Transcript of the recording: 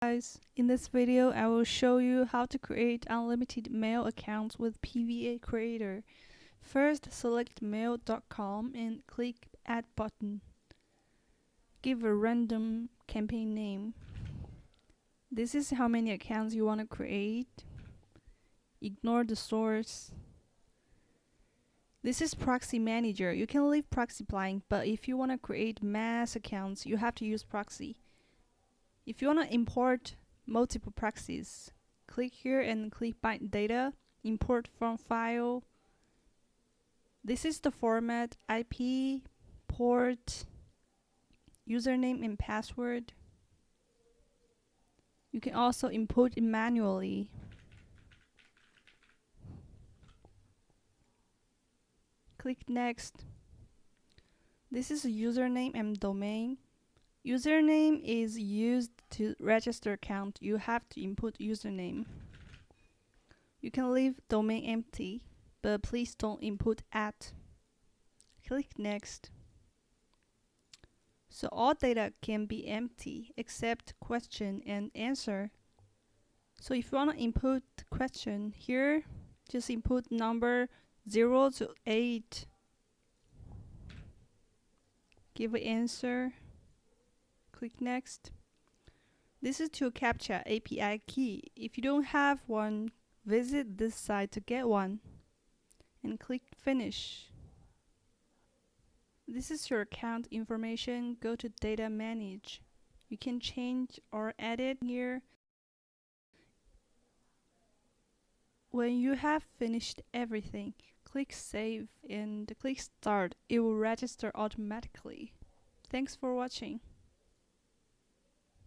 Guys, in this video I will show you how to create unlimited mail accounts with PVA Creator. First, select mail.com and click Add button. Give a random campaign name. This is how many accounts you want to create. Ignore the source. This is Proxy Manager. You can leave Proxy blank, but if you want to create mass accounts, you have to use Proxy. If you want to import multiple proxies, click here and click Bind Data, Import from File. This is the format: IP, port, username and password. You can also input it manually. Click Next. This is a username and domain. Username is used to register account. You have to input username. You can leave domain empty, but please don't input @ Click Next. So all data can be empty except question and answer. So if you want to input question here, just input number 0 to 8. Give an answer. Click Next. This is to captcha API key. If you don't have one, visit this site to get one. And click Finish. This is your account information. Go to Data Manage. You can change or edit here. When you have finished everything, click Save and click Start. It will register automatically. Thanks for watching.